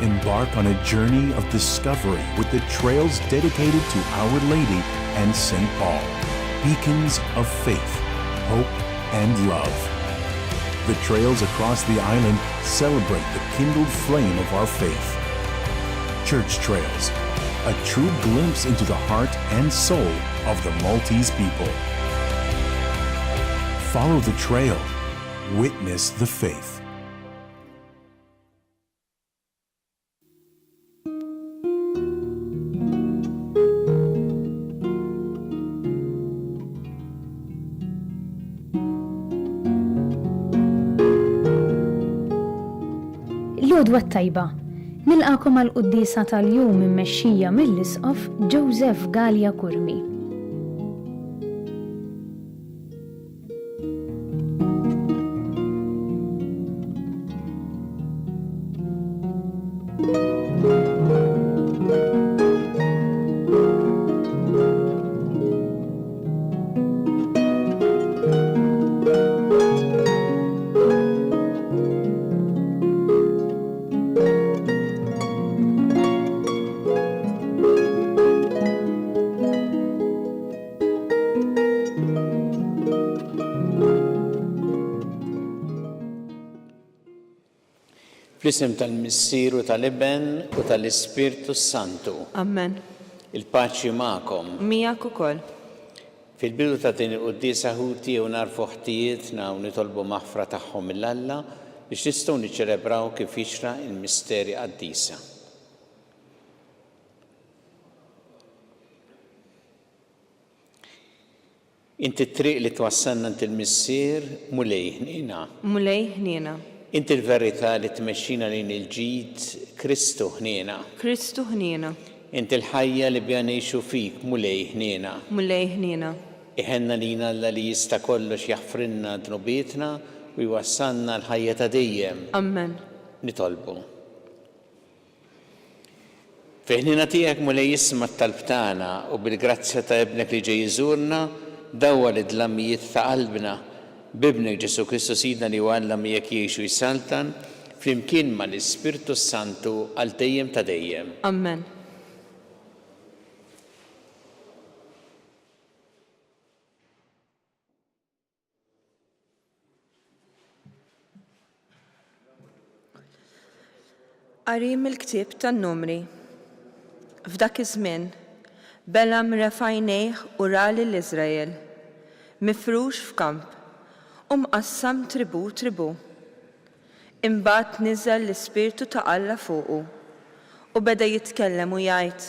Embark on a journey of discovery with the trails dedicated to Our Lady and St. Paul, beacons of faith, hope, and love. The trails across the island celebrate the kindled flame of our faith. Church Trails, a true glimpse into the heart and soul of the Maltese people. Follow the trail, witness the faith. L-għodwa tajba, nilqakom għal-quddisa tal-jum immexxija mill-Isqof Joseph Gallia Kurmi. Fl-isem tal-Missieru tal-Iben u tal-Ispirtu Santu. Amen. Il-paċi ma'kom. Miegħek ukoll. Fil-bidu ta' din il-qudiesa ħuti u narfu ħtijietna u nitolbu maħfra tagħhom mill-Alla biex nistgħu niċċelebraw kif jixra il-misteri qaddisa. Inti t-triq li twassalna int il-missier mulej ħnina. Mulej ħnina. Inti l-verità li tmexxina lejn il-ġid Kristu ħniena. Kristu ħniena. Inti l-ħajja li bja ngħixu fik mulej ħniena. Mulej ħniena. Iħenna lina Alla li jista' kollox jaħfrinna dnubietna u jwassalna l-ħajja ta' dejjem. Amen. Nitolbu. Fi ħniena tiegħek mulej jisma' t-talb tagħna u bil-grazzja ta' ibnek li ġej iżurna dawwal id-dlammijiet ta' qalbna b'ibnek Ġesu Kristu Sidna li għalla miegħek jgħixu jsaltan flimkien ma' l-Ispirtu Santu għal dejjem ta' dejjem. Amen. Qarim il-ktieb tan-Numri. F'dak iż-żmien Belam refa' għajnejh u ra lill-Iżrael mifrux f'kamp mqassam tribu. Imbagħad niżel l-Ispirtu ta' Alla fuqu u beda jitkellem u jgħid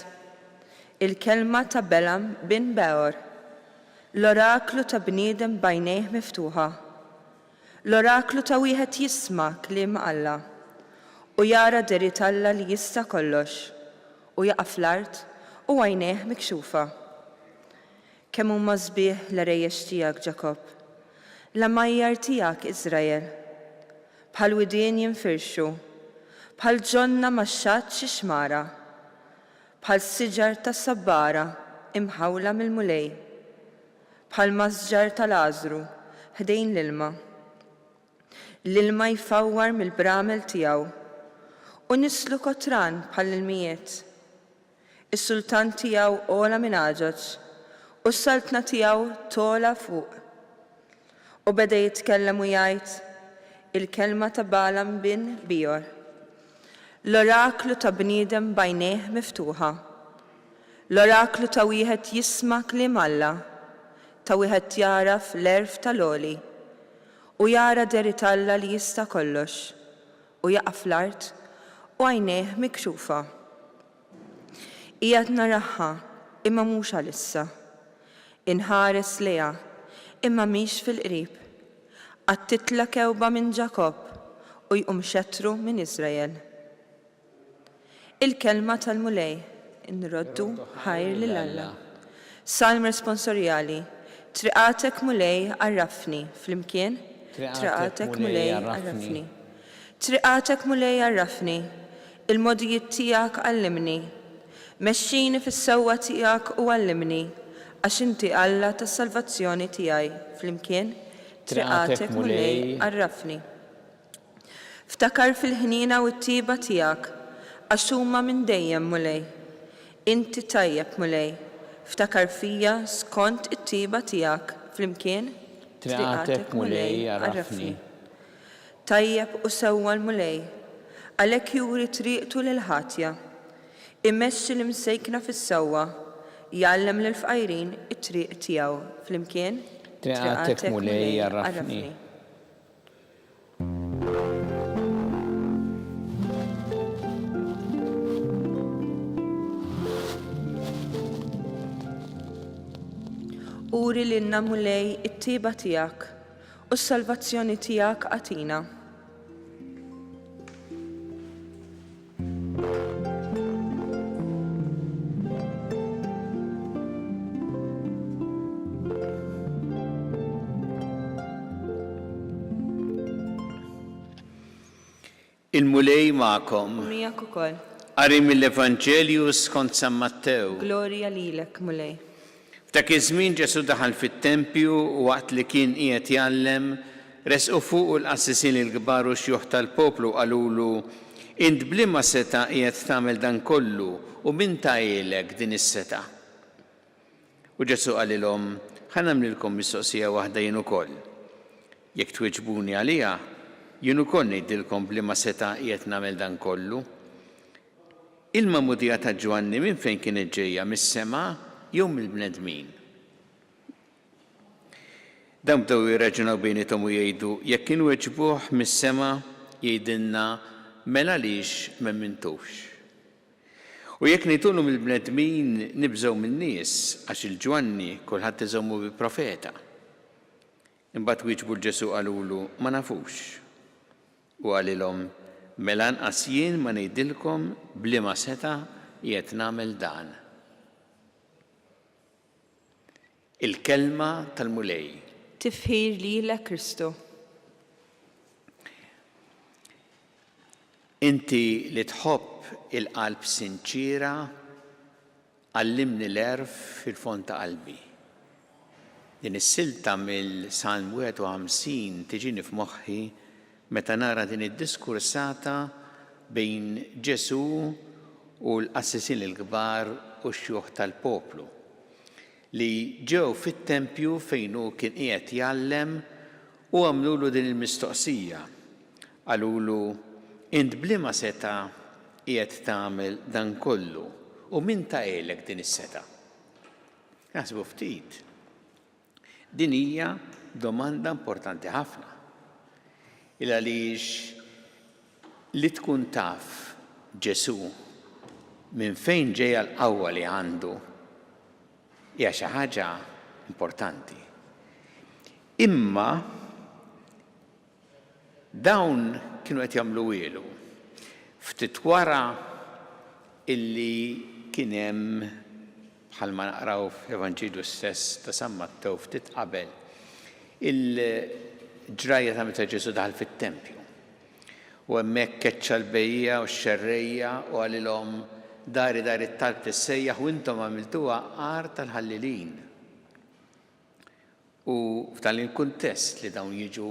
il-kelma ta' Belam bin Beor, l-oraklu ta' bniedem b'għajnejh miftuħa, l-oraklu ta' wieħed jisma' kliem Alla u jara deri Alla li jista' kollox u jaqa' fl-art u għajnejh mikxufa. Kemm huma sbieħ l-rejjex tiegħek Ġakob, l-ammajjar tiegħek Iżrael, bħal widien jinfirxu, bħal ġonna maxxat xi xmara, bħal siġar ta' sabbara imħawla mill-mulej, bħal mażġar tal-għażru ħdejn l-ilma. L-ilma jfawwar mill-bramel tiegħu u nislu kotran bħal l-mijiet. Is-sultan tiegħu ola minn Aġaġ u s-saltna tiegħu tola fuq. U beda jitkellem u jgħid il-kelma ta' Balam bin Beor, l-oraklu ta' bniedem b'għajnejh miftuħa, l-oraklu ta' wieħed jisma' kliem Alla, ta' wieħed jaraf l-erf tal-għoli u jara deri Alla li jista' kollox u jaqa' fl-art u għajnejh mikxufa. Qiegħed naraħħa imma mhux għalissa, inħares leha imma mhix fil-qrib, għad titla kewba minn Ġakob u jqum xettru minn Iżrael. Il-kelma tal-mulej inroddu ħajr lil Alla. Salm responsorjali, triqatek mulej għarrafni flimkien, triqatek mulej għarrafni. Triqatek mulej għarrafni, il-modijiet tiegħek għallimni, mexxini fis-sewwa tiegħek u għallimni, għax inti Alla tas-salvazzjoni tiegħi flimkien, triqatek mulej għarrafni. Ftakar fil-ħnina u t-tiba tiegħek għax huma minn dejjem mulej. Inti tajjeb mulej, ftakar fija skont it-tiba tiegħek flimkien Triqatek mulej għarrafni. Tajjeb u sewwa l-mulej, għalhekk juri triqtu lil ħatja. Immexxi l-imsejkna fis-sewwa, jgħallem lil fqajrin it-triq tiegħu flimkien Triqatek mulej għarrafni. Uri lilna mulej it-tiba tiegħek u s-salvazzjoni tiegħek għatina. Il-mulej ma'kom. Miegħek ukoll. Qari mill-Evanġelju skont San Mattew. Glorja lilek mulej. F'dak iż-żmien Ġesu daħal fit-tempju u waqt li kien qiegħed jgħallem resqu fuq l-qassisin il-kbar u xjuħ tal-poplu qalulu int bliema seta' qiegħed tagħmel dan kollu u min tgħidlek din is-seta'. U Ġesu qalilhom ħa nagħmlilkom mistoqsija waħda jien ukoll. Jekk twieġbuni għaliha, jien ukoll ngħidilkom bliema seta' qiegħed nagħmel dan kollu. Il-magħmudija ta' Ġwanni minn fejn kienet ġejja mis-sema' jew mill-bnedmin. Dawn bdew jirraġunaw bejniethom u jgħidu jekk kienu weġbuh mis-sema jgħidilna mela għaliex m'emmintux. U jekk ngħidulu mill-bnedmin nibżgħu min-nies għax il-Ġwanni kulħadd iżommu bi profeta. Imbagħad wieġbu l-Ġesu qalulu ma nafux. U qalilhom mela anqas jien ma ngħidilkom bliema seta' qiegħed nagħmel dan. Il-kelma tal-mulej. Tifħir lilek Kristu. Inti li tħobb il-qalb sinċira għallimni l-erf fil-fond ta' qalbi. Din is-silta mill-Salm 51 tiġini f'moħħi meta nara din id-diskursata bejn Ġesu u l-qassisin il-kbar u x-xjuħ tal-poplu li ġew fit-tempju fejn hu kien qiegħed jgħallem u għamlulu din il-mistoqsija. Qalulu int bliema seta' qiegħed tagħmel dan kollu u min tgħidlek din is-seta'. Naħsbu ftit. Din hija domanda importanti ħafna. Il għaliex li tkun taf Ġesu minn fejn ġejja l-qawwa li għandu hija xi ħaġa importanti. Imma dawn kienu qed jagħmlu wielu. Ftit wara illi kien hemm bħalma naqraw fl-Evanġelju stess ta' San Mattew ftit qabel il-ġrajja ta' meta Ġesu daħal fit-tempju. U hemmhekk keċċa l-bejja u x-xerrejja u għalilhom dari it-talb tissejjaħ u intom għamiltuha għar tal-ħallilin. U f'dan il-kuntest li dawn jiġu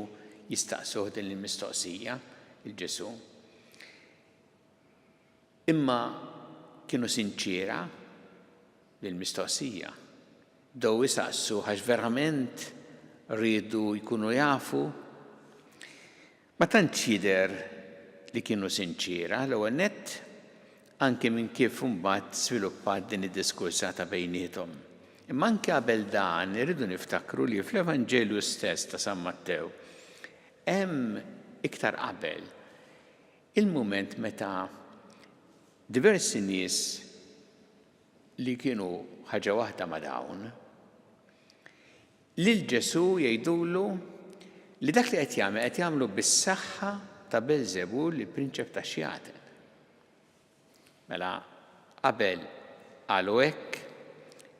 jistaqsuh din il-mistoqsija il-Ġesu. Imma kienu sinċira lill-mistoqsija. Bdew jistaqsu għax verament rridu jkunu jafu. Ma tantx jidher li kienu sinċira l-ewwel nett anke minn kif mbagħad sviluppat din id-diskursata bejniethom. Imma anke qabel dan irridu niftakru li fl-Evanġelju stess ta' San Mattew hemm iktar qabel il-mument meta diversi nies li kienu ħaġa waħda ma' dawn lil Ġesu jgħidulu li dak li qed jagħmlu bis-saħħa ta' Belżebul li prinċep ta' xjaten. Mela qabel qalu hekk,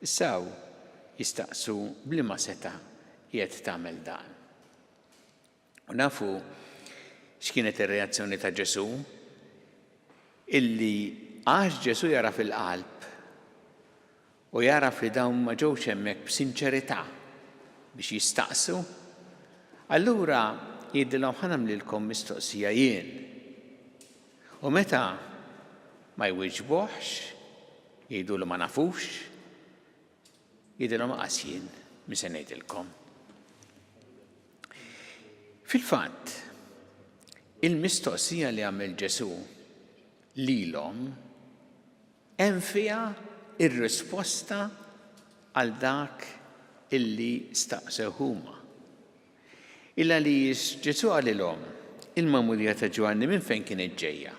issaw jistaqsu bliema seta' qiegħed tagħmel dan. U nafu x'kienet ir-reazzjoni ta' Ġesu illi għax Ġesu jara fil-qalb u jaraf li dawn ma ġewx hemmhekk b'sinċerità biex jistaqsu, allura jgħidilhom ħa nagħmlilkom mistoqsija jien. U meta ma jwiġbuħx, jgħidulu ma nafux, jgħidilhom qasjin mi se ngħidilkom. Fil-fatt, il-mistoqsija li għamel Ġesu lilhom hemm fiha ir-risposta għal dak illi staqsew huma. Illa li Ġesu għalilhom il-magħmudija ta' Ġwanni minn fejn kienet ġejja?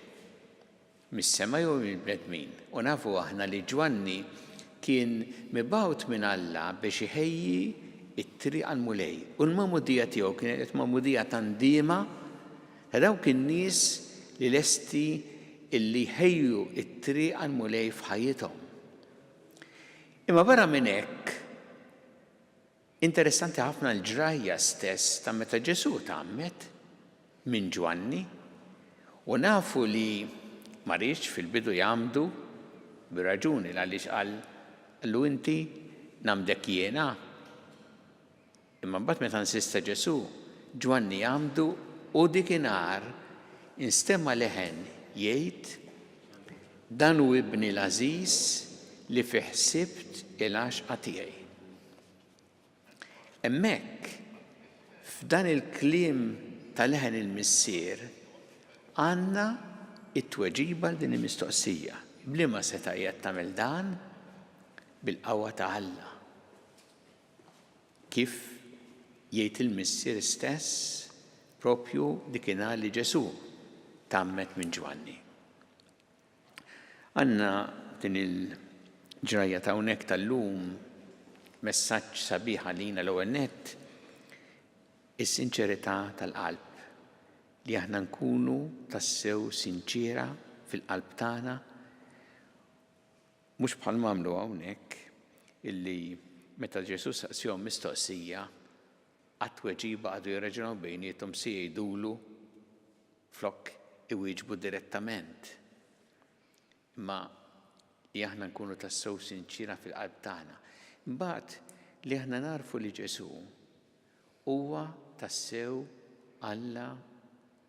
Mis-sema jew mill-bnedmin. U nafu aħna li Ġwanni kien mibgħut minn Alla biex iħejji it-triq għal-mulej. U l-magħmudija tiegħu kienet magħmudija tandiema ta' dawk in-nies li lesti illi ħejju it-triq għal-mulej f'ħajjithom. Imma barra minn hekk, interessanti ħafna l-ġrajja stess ta' meta Ġesu tgħammet minn Ġwanni u nafu li ma rridx fil-bidu jagħmdu bir-raġuni għaliex qallu inti nagħmdek jiena. Imma mbagħad meta insista Ġesu, Ġwanni jagħmdu u dikinhar instemma leħen jgħid dan hu ibni l-għażiż li fih ħsibt il-għaxqa tiegħi. Hemmhekk f'dan il-kliem tal-leħen il-missier għandna it-tweġiba din il-mistoqsija. Bliema seta' qiegħed tagħmel dan bil-qawwa ta' Alla. Kif jgħid il-missier stess propju dikinhar li Ġesu tgħammet minn Ġwanni. Għandna din il-ġrajja ta' hawnhekk tal-lum messaġġ sabiħ għalina l-ewwel nett is-sinċerità tal-qalb li aħna nkunu tassew sinċira fil-qalb tagħna mhux bħal m'għamlu hawnhekk illi meta Ġesu saqsihom mistoqsija għat-tweġiba għadu jirraġunaw bejniethom se jgħidulu flok iwieġbu direttament. Imma li aħna nkunu tassew sinċira fil-qalb tagħna. Imbagħad li aħna narfu li Ġesu huwa tassew Alla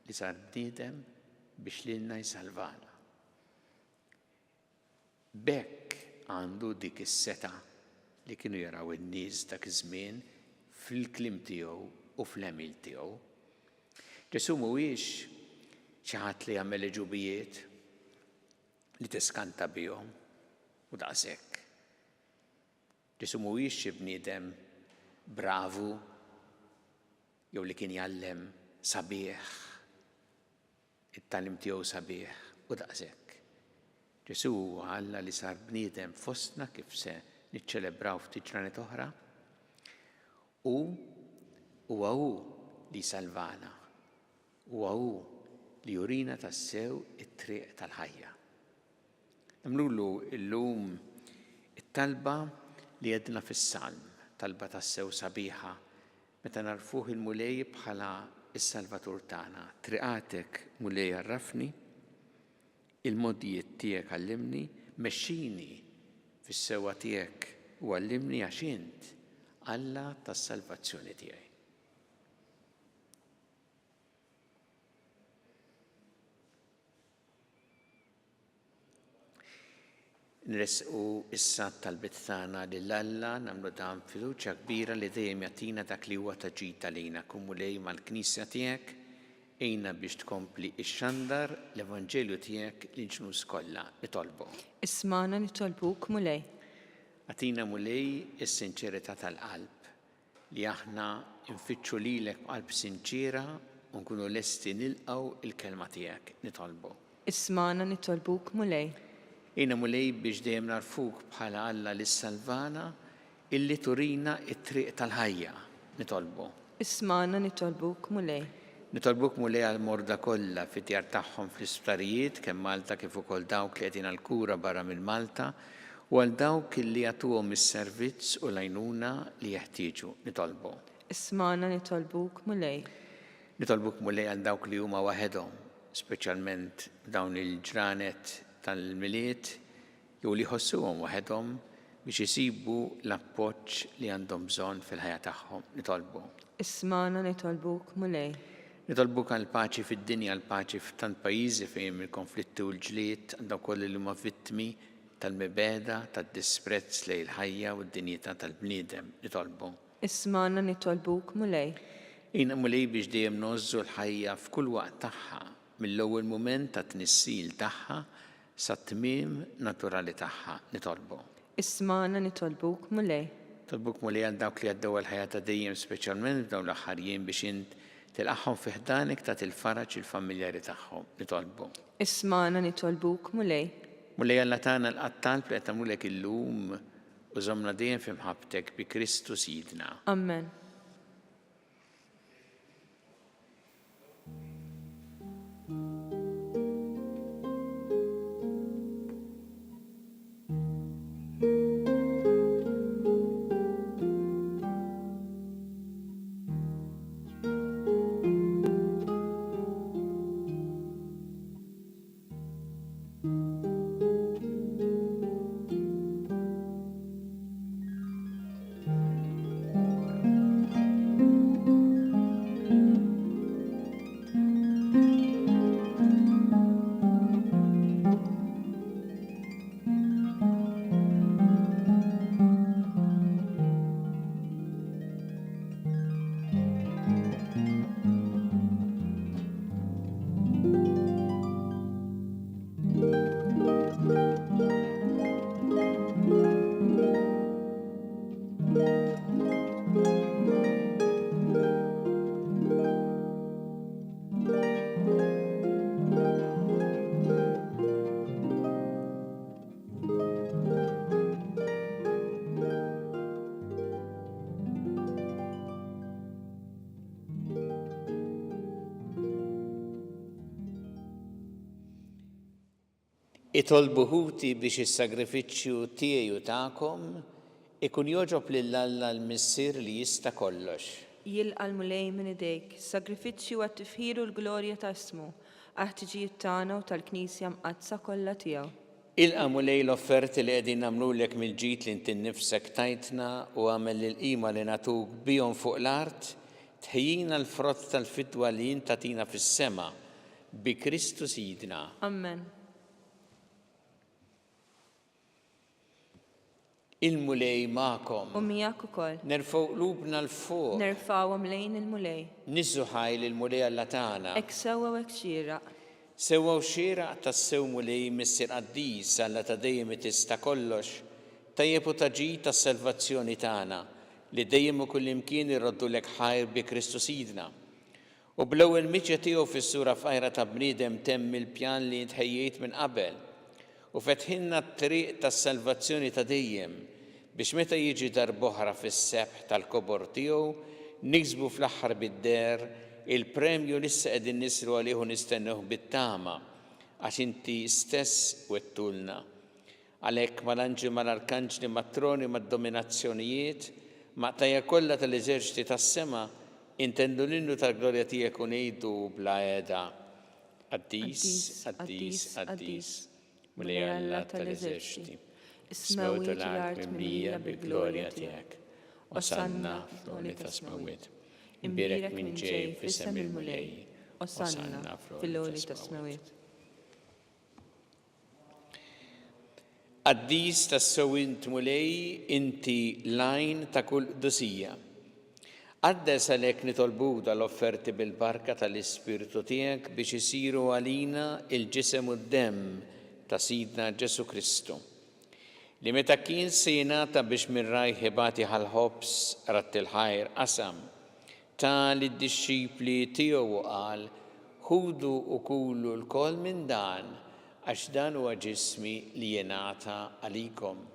li sar bniedem biex lilna jsalvana. B'hekk għandu dik is-seta' li kienu jaraw in-nies dak iż-żmien fil-kliem tiegħu u fl-għemil tiegħu. Ġesu mhuwiex xi ħadd li jagħmel iġubijiet li tiskanta bihom u daqshekk. Ġesu mhuwiex xi bniedem bravu jew li kien jgħallem sabiħ, it-tagħlim tiegħu sabiħ u daqshekk. Ġesu huwa Alla li sar bniedem fostna kif se niċċelebraw ftit ġranet oħra u huwa hu li salvana, huwa hu li jurina tassew it-triq tal-ħajja. Nagħmlulu llum it-talba li għedna fis-salm, talba tassew sabiħa meta narfuh il-mulej bħala is-Salvatur tagħna. Triqatek mulej arrafni, il-modijiet tiegħek għallimni, mexxini fis-sewwa tiegħek u għallimni għax int Alla tas-salvazzjoni tiegħi. Nresqu issa talbit tagħna lil Alla nagħmlu dan fiduċja kbira li dejjem jagħtina dak li huwa taġid għalina kumulej mal-Knisja tiegħek ejna biex tkompli x-xandar l-Evanġelju tiegħek lill-ġnus kollha nitolbu. Ismana nitolbuk mulej. Għatina mulej is-sinċerità tal-qalb li aħna nfittxu lilek b'qalb sinċira u nkunu lesti nilqgħu il-kelma tiegħek nitolbu. Ismana nitolbuk mulej. Ejna mulej biex dejjem narfuk bħala Alla li salvana illi turina it-triq tal-ħajja nitolbu. Ismana nitolbuk mulej. Nitolbuk mulej għal-morda kollha fit-djar tagħhom fl-isptarijiet kemm Malta kif ukoll dawk li qegħdin għall-kura barra minn Malta u għal dawk li jagħtuhom is-servizz u l-għajnuna li jeħtieġu nitolbu. Ismana nitolbuk mulej. Nitolbuk mulej għal dawk li huma waħedhom, speċjalment dawn il-ġranet tal-miliet jew li jħossuhom waħedhom biex isibu l-appoġġ li għandhom bżonn fil-ħajja tagħhom nitolbu. Ismana nitolbuk mulej. Nitolbuk għal paċi fid-dinja, għal paċi f'tant pajjiżi fejn il-konflitti u l-ġlied għandhom koll li huma vittmi tal-mibeda, tad-disprezz lejn il-ħajja u d-dinjità tal-bniedem. Nitolbu. Ismana nitolbuk mulej. Jina mulej biex dejjem nożżu l-ħajja f'kull waqt tagħha, mill-ewwel mument ta' tnissil tagħha sa tmiem naturali tagħha. Nitolbu. Ismana nitolbuk mulej. Tolbuk mulej għal dawk li għaddew l-ħajja ta' dejjem speċjalment f'dawn l-aħħar jiem biex int tilqaħħom fi ħdanek ta' il-faraġ il-familjari tagħhom. Nitolbu. Ismana nitolbuk mulej. Mulej Alla tagħna l-qattal li qed tagħmlulek illum u żommna dejjem fi mħabbtek bi Kristu Sidna. Amen. Itolbu ħuti biex is-sagrifiċċju tiegħi u tagħkom ikun joġob lil Alla l-Missier li jista' kollox. Jilqa' l-mulej minn idejk, sagrifiċċju għat-tifħir u l-glorja ta' ismu, għat-tiġijiet tagħna u tal-Knisja mqazza kollha tiegħu. Ilqa' mulej l-offerti li qegħdin nagħmlulek mill-ġid li inti nnifsek tajtna u għamel il-qima li nagħtuk bihom fuq l-art, tħejjina l-frott tal-fidwa li jien tagħtina fis-sema bi Kristu Sidna. Amen. Il-mulej magħkom. U miegħek ukoll. Nerfgħu qlubna l-fuq. Nerfgħuhom lejn il-mulej. Niżżu ħajl il-mulej Alla tagħna. Hekk sewwa u hekk xieraq. Sewwa u xieraq tas-sew mulej Missier Qaddis Alla ta' dejjem tista' kollox, tajjeb u taġid tas-salvazzjoni tagħna li dejjem u kullimkien irroddulek ħajr bi Kristu Sidna. U bl-ewwel miċja tiegħu fis-sura fqajra ta' bniedem temm il-pjan li ntħejjejt minn qabel. U fetħinna t-triq tas-salvazzjoni ta' dejjem biex meta jiġi darb'oħra fis-sebħ tal-kobor tiegħu niksbu fl-aħħar bid-der il-premju li issa qegħdin nisru għalih u nistennew bit-tama għax inti stess wettulna. Għalhekk mal-anġi mal-arkanġli mat-troni mad-dominazzjonijiet maqtajja kollha tal-eżerċiti tas-sema intendu l-innu tal-glorja tiegħek u ngħidu bla qiegħda. Qaddis, qaddis, qaddis. Mulej Alla tal-eżerċiti, smewtu l-art mimlija bil-glorja tiegħek. Osanna fl-għoli ta' smewit. Imbierek minn ġej f'isem il-mulej. Osanna fil-għoli ta' smewit. Qaddis tas-sewint mulej inti lajn ta' kull qdusija. Għaddes għalhekk nitolbuk dal-offerti bil-barka tal-Ispiritu tiegħek biex isiru għalina il-ġisem u d-demm ta' Sidna Ġesu Kristu, li meta kien se jingħata biex minn rajh ħibati ħal-ħobs ratt il-ħajr qasam ta' lid-dixxipli tiegħu qal ħudu u kulu l-kol minn dan għax dan huwa ġismi li jingħata għalikom.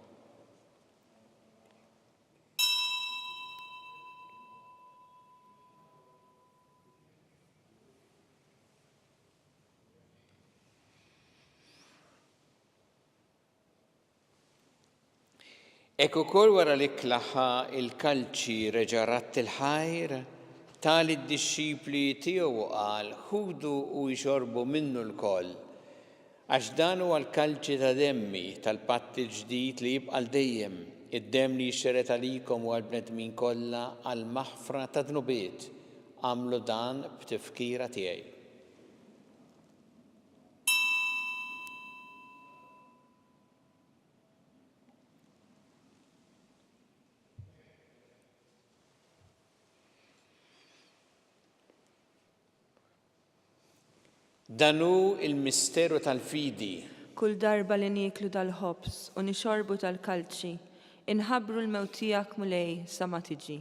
Ek ukoll wara li klaħħa il-kalċi reġa' ratt il-ħajr tali d-dixxipli tiegħu qal ħudu u jxorbu minnu l-koll għax dan huwa l-kalċi ta' demmi tal-patt il-ġdid li jibqa' dejjem id-demm li jxxeret għalikom u għall-bnedmin kollha għall-maħfra ta' dnubiet għamlu dan b'tifkira tiegħi. Danu il-misteru tal-fidi. Kull darba li nieklu tal-ħobs u nixorbu tal-kalċi, inħabbru l-mewt tiegħek mulej sa ma tiġi.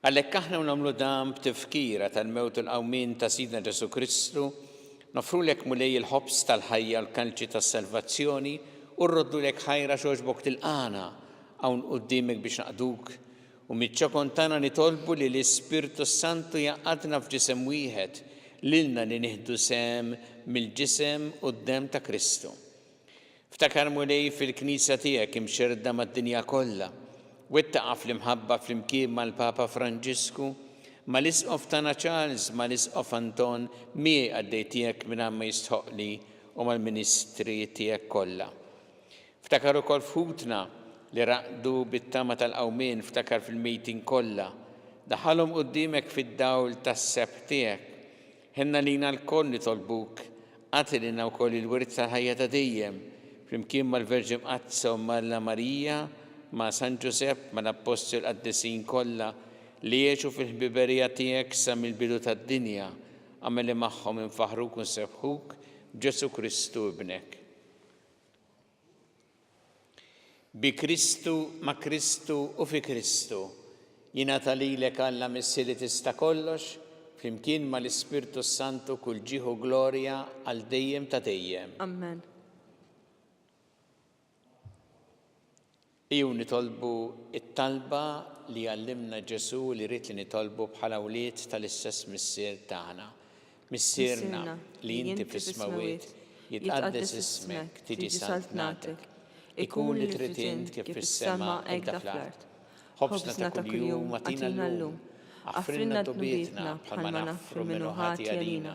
Għalhekk aħna nagħmlu dan b'tifkira tal-mewt u l-qawmien ta' Sidna Ġesu Kristu, nofrulek mulej il-ħobs tal-ħajja u l-kalċi tas-salvazzjoni u rroddulek ħajra xogħġbok tilqana hawn quddiemek biex naqduk u miċ-ċokon tagħna nitolbu li l-Ispirtu Santu jaqgħadna f'ġisem wieħed lilna li nieħdu sem mill-ġisem u d-dem ta' Kristu. Ftakar mulej fil-Knisja tiegħek imxerda mad-dinja kollha, wettaqa' fl-imħabba flimkien mal-Papa Franġisku, mal-Isqof tagħna Charles, mal-Isqof Anton, miegħi għaddej tiegħek minn ma jistħoqli u mal-Ministri tiegħek kollha. Ftakar ukoll f'ħutna li raqdu bit-tama tal-qawmien, ftakar fil-mejtin kollha, daħalhom quddiemek fid-dawl tas-seb tiegħek. Ħenna lina l-koll nitolbuk, għatilina wkoll il-wirt tal-ħajja ta' dejjem, flimkien mal-Verġi Mqazza u Malla Marija, ma' San Ġusepp, mal-Apostol qaddisin kollha li jgħixu fil-ħbiberija tiegħek sa mill-bidu tad-dinja, għamel li magħhom infaħruk u nsebħuk b'Ġesu Kristu ibnek. Bi Kristu, ma' Kristu u fi Kristu, jingħata lilek Alla Missi li tista' kollox, flimkien mal-Ispirtu Santu kull ġieħu glorja għal dejjem ta' dejjem. Amen. Iju nitolbu it-talba li għallimna Ġesu li rrid li nitolbu bħala wlied tal-istess missier tagħna. Missierna li inti fis-smawiet, jitqaddes ismek, tiġi saltnatek, ikun li trid int kif fis-sema hekk fl-art. Ħobsna ta' kuljum atina llum, għaffrinna d-dubietna bħalma naffru minnu ħati għalina,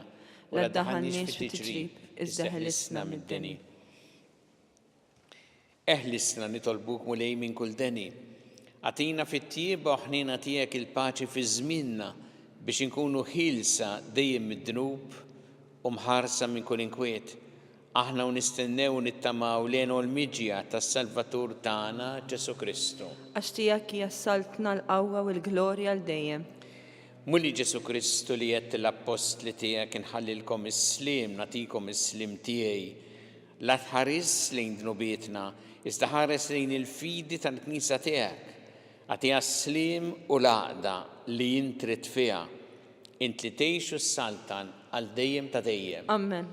u la ddaħħalniex fit-tiġrib, iżda ħelisna mid-deni. Eħlisna nitolbuk mulej minn kull deni. Għatina fit-tjieba u ħnina tiegħek il-paċi fi żmienna biex inkunu ħilsa dejjem mid-dnub u mħarsa minn kull inkwiet. Aħna nistennew nittamaw lejn l-miġja tas-Salvatur tagħna Ġesu Kristu. Għax tiegħek jassaltna l-qawwa u l-glorja l dejjem. Mulli Ġesu Kristu li jett l-apostli tiegħek inħallilkom is-slim, natikom is-slim tiegħi. La tħares lejn dnubietna, iżda ħares lejn il-fidi tal-Knisja tiegħek. Għatiha s-slim u l-għaqda li jintrid fiha. Int li tgħixu s-saltan għal dejjem ta' dejjem. Amen.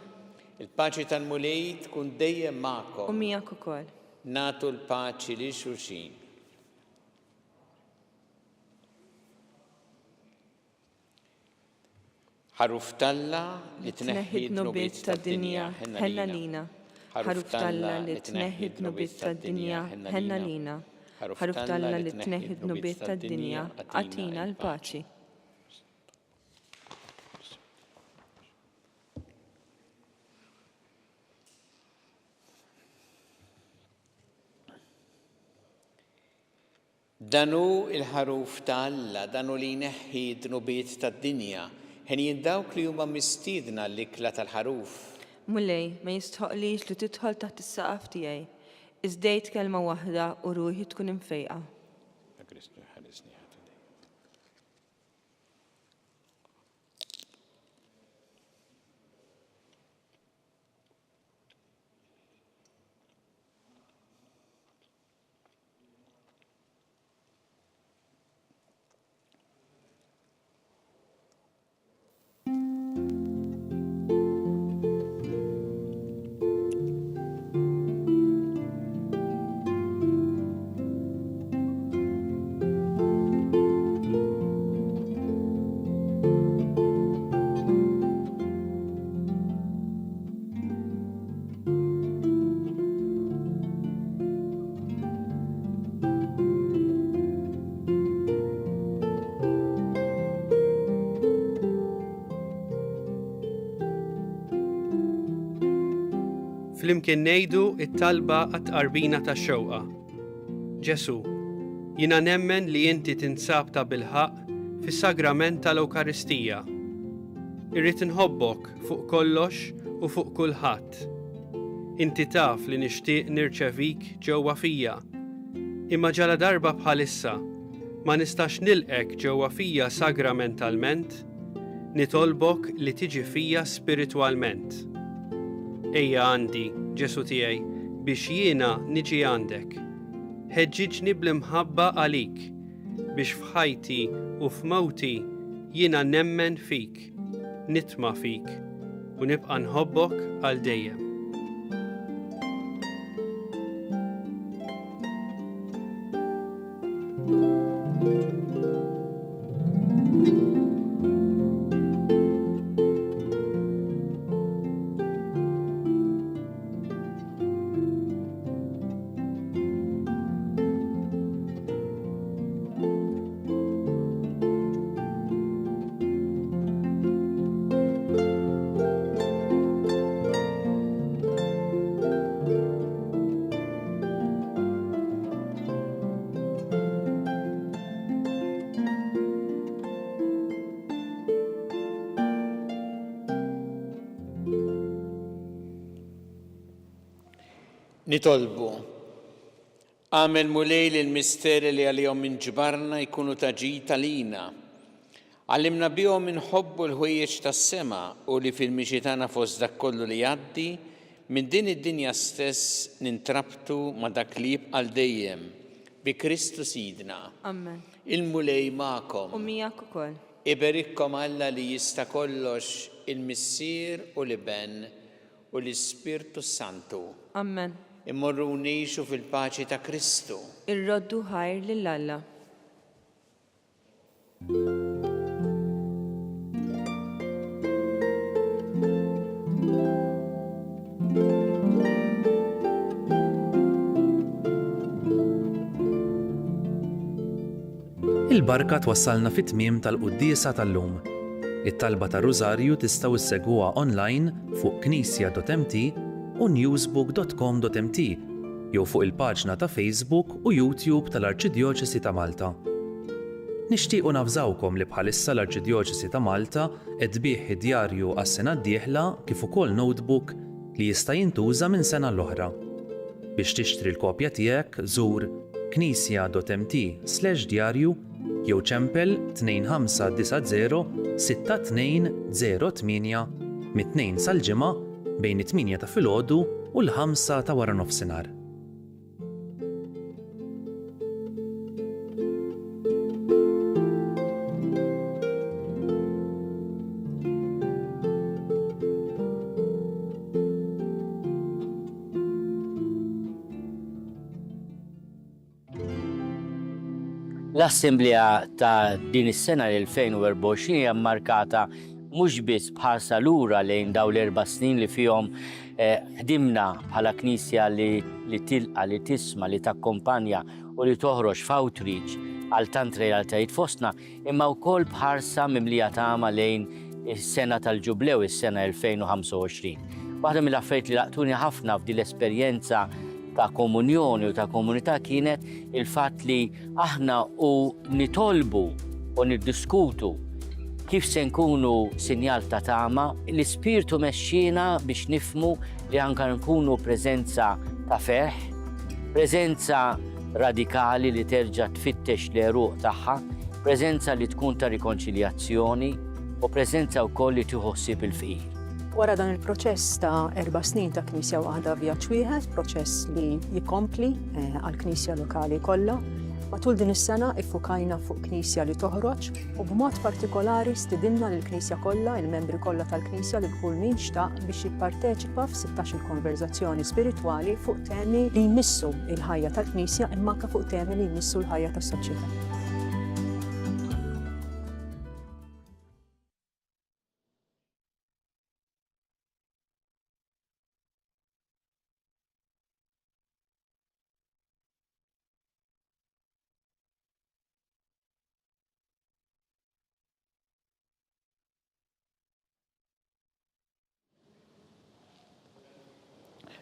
Il-paċi tal-mulej tkun dejjem magħkom. U miegħek ukoll. Nagħtu l-paċi li xulxin. Ħaruf talla li tneħħi d-nubiet tad-dinja ħenna lina. Ħaruf talla li tneħħi d-nubiet tad-dinja ħenna lina. Ħaruf talla li tneħħi d-nubiet tad-dinja għatina l-paċi. Danu il-ħaruf talla, danu li jneħħi d-nubiet tad-dinja, ħen jindawk li huma mistiedna l-ikla tal-ħaruf. Mulej, ma jistħoqlix li tidħol taħt is-saqaf tiegħi. Iżdejt kelma waħda u ruħi tkun imfejqa. Flimkien ngħidu it-talba għat-tqarbina tax-xewqa. Ġesu, jiena nemmen li inti tinsab ta' bilħaq fis-sagrament tal-Ewkaristija. Irrid inħobbok fuq kollox u fuq kulħadd. Inti taf li nixtieq nirċevik ġewwa fija. Imma ġala darba bħalissa ma nistax nilqek ġewwa fija sagramentalment, nitolbok li tiġi fija spiritwalment. Ejja għandi, Ġesu tiegħi, biex jiena niġi għandek. Ħeġġiġni bl-imħabba għalik, biex f'ħajti u f'mewti jiena nemmen fik, nitma' fik u nibqa' nħobbok għal dejjem. Nitolbu, għamel mulej l-misteri li għalihom inġbarna jkunu taġita lina. Għallimna bihom inħobbu l-ħwejjeġ tas-sema u li fil-mixi tagħna fost dak kollu li jgħaddi, minn din id-dinja stess nintrabtu ma' dak li jibqa' dejjem bi Kristu Sidna. Amen. Il-mulej magħkom. U miegħek ukoll. Iberikkom Alla li jista' kollox il-Missier u l-Iben u l-Ispirtu Santu. Amen. Immorru nixu fil-paċi ta' Kristu. Irroddu ħajr lil Alla. Il-barka twassalna fit-tmiem tal-quddiesa tal-lum. It-talba ta' Rużarju tistgħu issegwuha online fuq knisja.mt u newsbook.com.mt jew fuq il-paġna ta' Facebook u YouTube tal-Arċidjoċesi ta' Malta. Nixtiequ nafżawkom li bħalissa l-Arċidjoċesi ta' Malta qed tbieħ id-djarju għas-sena d-dieħla kif ukoll notebook li jista' jintuża minn sena l-oħra. Biex tixtri l-kopja tiegħek żur knisja.mt/djarju jew ċempel 2590 6208 mit-2 sal-ġimgħa bejn it-8 ta' filgħodu u l-5 ta' wara nofsinhar. L-Assemblea ta' din is-sena l-2024 hija mmarkata mhux biss bħarsa lura lejn dawn l-4 snin li fihom ħdimna bħala Knisja li tilqa' li tisma' li takkompanja u li toħroġ f'outreach għal tant realtajiet fostna, imma wkoll bħarsa mimlija tama lejn is-sena tal-ġublew, is-sena 2025. Waħda mill-affarijiet li laqtuni ħafna f'din l-esperjenza ta' komunjoni u ta' komunità kienet il-fatt li aħna u nitolbu u niddiskutu kif se nkunu sinjal ta' tama, l-Ispirtu mexxina biex nifmu li anke nkunu preżenza ta' ferħ, preżenza radikali li terġa' tfittex l-eruq tagħha, preżenza li tkun ta' rikonċiljazzjoni u preżenza wkoll li tieħu ħsieb il-fqir. Wara dan il-proċess ta' 4 snin ta' Knisja waħda vjaġġ wieħed, proċess li jikompli għall-Knisja lokali kollha. Matul din is-sena iffukajna fuq Knisja li toħroġ u b'mod partikolari stidinna lill-Knisja kollha, il-membri kollha tal-Knisja li kull min xtaq biex jipparteċipa f'16 konverzazzjoni spiritwali fuq temi li jmissu il-ħajja tal-Knisja imma anke fuq temi li jmissu l-ħajja tas-soċjetà.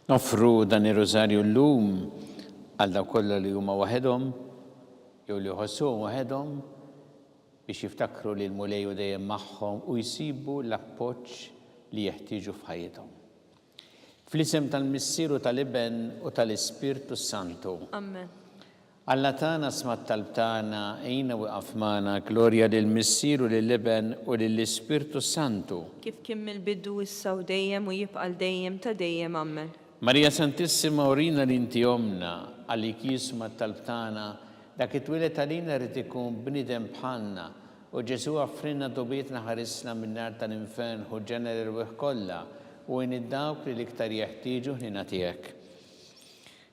Nofru dan ir-Rożarju llum għal dawk kollha li huma waħedhom jew li jħossuhom waħedhom biex jiftakru li l-mulej u dejjem magħhom u jsibu l-appoġġ li jeħtieġu f'ħajjithom. Fl-isem tal-Missieru tal-Iben u tal-Ispirtu Santu. Amen. Alla tagħna smat talbtana ejna waqaf magħna glorja lill-Missieru lill-Iben u lill-Ispirtu Santu. Kif kien mill-bidu issa u dejjem u jibqa' dejjem ta' dejjem. Amen. Marija Santissima urina li inti omna għalik jisma talbtana dak it-twilet għalina rrid ikun bniedem bħalna u Ġesu għaffrinna dobietna ħarisna min-nar tal-infern u ġener il-wieħ kollha u id-dawk li l-iktar jeħtieġu ħnina tiegħek.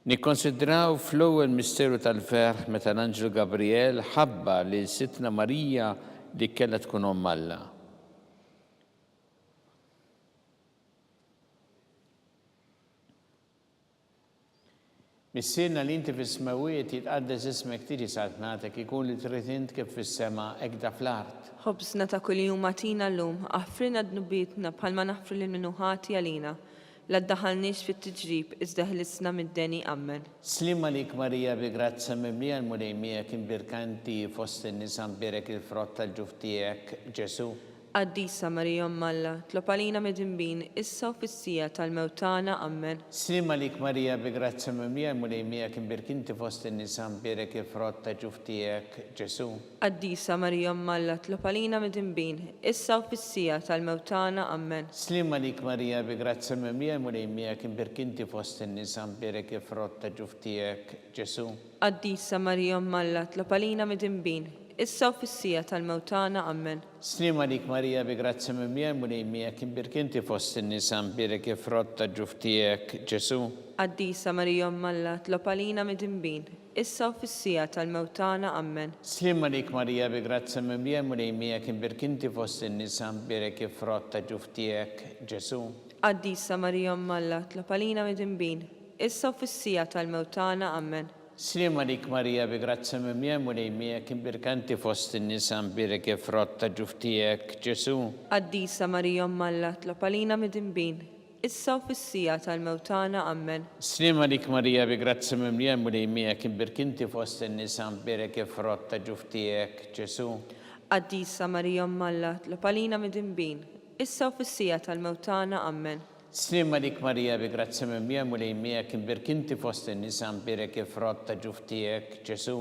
Nikkonsidraw fl-ewwel misteru tal-ferħ meta l-Anġlu Gabriel ħabba li sitna Marija li kellha tkun omm Alla. Missierna li inti fis-smawiet jitqaddes ismek tiġi saltnatek ikun li trid int kif fis-sema hekk da fl-art. Ħobżna ta' kuljum atina llum, aħfrina dnubietna bħalma naħfru lil minuħati għalina. La ddaħalniex fit-tiġrib iżda ħlisna mid-deni. Amen. Slim għalik Marija bi grazza mimlija l-mulejmija kien birkanti fost in-nisa mbirek il-frott tal-ġuf tiegħek Ġesu. Qaddisa Marija Omm Alla, tlob għalina mid-inbin issa u fis-sija tal-mewtana. Amen. Slim għalik Marija bi grazza mimlija l-mulejmija kien birkanti fost in-nisa mbirek il-frott tal-ġuf tiegħek Ġesu. Qaddisa Marija Omm Alla, tlob għalina mid-inbin issa u fis-sija tal-mewtana. Amen. Slim għalik Marija bi grazza mimlija l-mulejmija kien birkanti fost in-nisa mbirek il-frott tal-ġuf tiegħek Ġesu. Qaddisa Marija Omm Alla, tlob għalina mid-inbin issa u fis-sija tal-mewtana. Amen. Slim għalik Marija bi grazza mimlija l-mulejmija kien birkanti fost in-nisa mbirek il-frott tal-ġuf tiegħek Ġesu. Qaddisa Marija Omm Alla, tlob għalina mid-inbin issa u fis-sija tal-mewtana. Amen. Slim għalik Marija bi grazza mimlija l-mulejmija kien birkanti fost in-nisa mbirek il-frott tal-ġuf tiegħek Ġesu. Qaddisa Marija Omm Alla, tlob għalina mid-inbin issa u fis-sija tal-mewtana. Amen. Slim għalik Marija bi grazza mimlija l-mulejmija kien birkanti fost in-nisa mbirek il-frott tal-ġuf tiegħek Ġesu. Qaddisa Marija Omm Alla, tlob għalina mid-inbin issa u fis-sija tal-mewtana. Amen. Slim għalik Marija bi grazza mimlija l-mulejmija kien birkanti fost in-nisa mbirek il-frott tal-ġuf tiegħek Ġesu. Qaddisa Marija Omm Alla, tlob għalina mid-inbin issa u fis-sija tal-mewtana. Amen. Slim għalik Marija bi grazza mimlija l-mulejmija kien birkanti fost in-nisa mbirek il-frott tal-ġuf tiegħek Ġesu.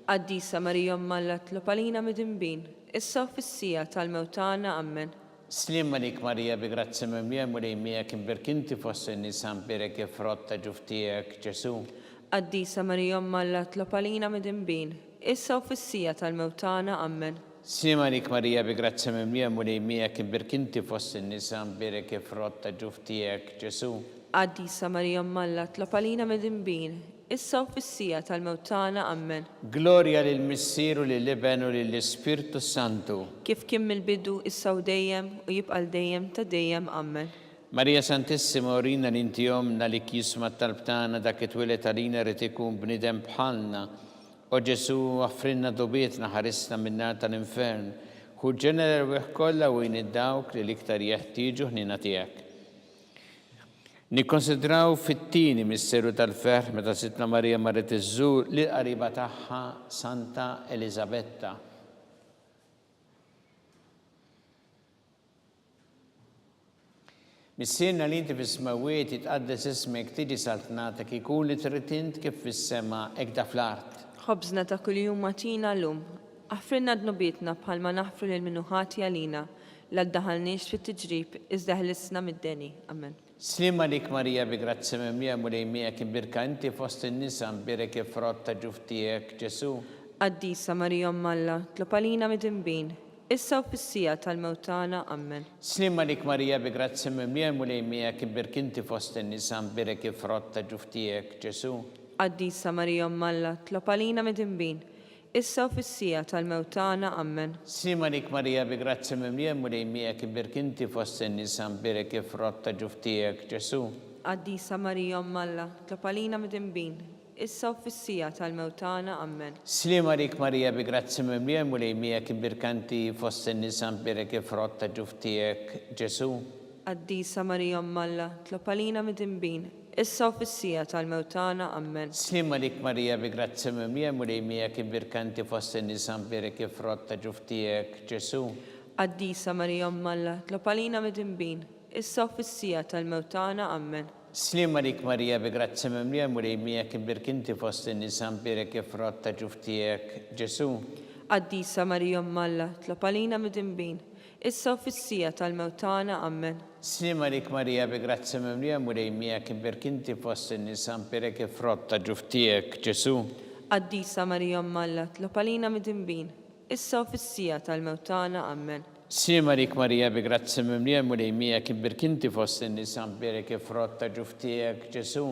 Qaddisa Marija Omm Alla, tlob għalina mid-inbin issa u fis-sija tal-mewtana. Amen. Slim għalik Marija bi grazza mimlija l-mulejmija kien birkanti fost in-nisa mbirek il-frott tal-ġuf tiegħek Ġesu. Qaddisa Marija Omm Alla, tlob għalina mid-inbin issa u fis-sija tal-mewtana. Amen. Slim għalik Marija bi grazza mimlija l-mulejmija kien birkanti fost in-nisa mbirek il-frott tal-ġuf tiegħek Ġesu. Qaddisa Marija Omm Alla, tlob għalina mid-inbin issa u fis-sija tal-mewtana. Amen. Glorja lill-Missieru lill-Iben u lill-Ispirtu Santu. Kif kien mill-bidu issa u dejjem u jibqa' dejjem ta' dejjem. Amen. Marija Santissima urina li inti omna li kisma talbtana dak it-twilet għalina rrid ikun bniedem bħalna u Ġesu għaffrinna dobietna ħarisna min-nar tal-infern u ġener il-wieħ kollha u id-dawk li l-iktar jeħtieġu ħnina tiegħek. Nikkonsidraw fit-tieni misteru tal-ferħ meta sitna Marija marret iżżur li qariba tagħha Santa Elisabetta. Missierna li inti fis-smawiet jitqaddes ismek tiġi saltnatek ikun li trid int kif fis-sema hekk da fl-art. Ħobżna ta' kuljum atina llum, aħfrinna dnubietna bħalma naħfru lil minuħati għalina. La ddaħalniex fit-tiġrib iżda ħlisna mid-deni. Amen. Slim għalik Marija bi grazza mimlija l-mulejmija kien birkanti fost in-nisa mbirek il-frott tal-ġuf tiegħek Ġesu. Qaddisa Marija Omm Alla, tlob għalina mid-inbin issa u fis-sija tal-mewtana. Amen. Slim għalik Marija bi grazza mimlija l-mulejmija kien birkanti fost in-nisa mbirek il-frott tal-ġuf tiegħek Ġesu. Qaddisa Marija Omm Alla, tlob għalina mid-inbin issa u fis-sija tal-mewtana. Amen. Slim għalik Marija bi grazza mimlija l-mulejmija kien birkanti fost in-nisa mbirek il-frott tal-ġuf tiegħek Ġesu. Qaddisa Marija Omm Alla, tlob għalina mid-inbin issa u fis-sija tal-mewtana. Amen. Slim għalik Marija bi grazza mimlija l-mulejmija kien birkanti fost in-nisa mbirek il-frott tal-ġuf tiegħek Ġesu. Qaddisa Marija Alla, tlob għalina mid-imbin, issa u fis-sija tal-mewtana, amen. Slim għalik Marija bi grazzi mimlija mulejmija kif birkanti fost in-nisa mbirek frotta ġuftijek Ġesu. Qaddisa Marija Alla, tlob għalina mid-imbin, issa u fis-sija tal-mewtana, amen. Slim għalik Marija bi grazzi mimlija mulejmija kif birkanti fost in-nisa mbirek frotta ġuftijek Ġesu. Qaddisa Marija Alla, tlob għalina mid-imbin, issa u fis-sija tal-mewtana, amen. Slim għalik Marija bi grazzi mimlija mulejmija kif birkanti fost in-nisa mbirek frotta ġuftijek Ġesu. Qaddisa Marija Alla, tlob għalina mid-imbin, issa u fis-sija tal-mewtana, amen. Slim għalik Marija bi grazzi mimlija mulejmija kif birkanti fost in-nisa mbirek frotta ġuftijek Ġesu.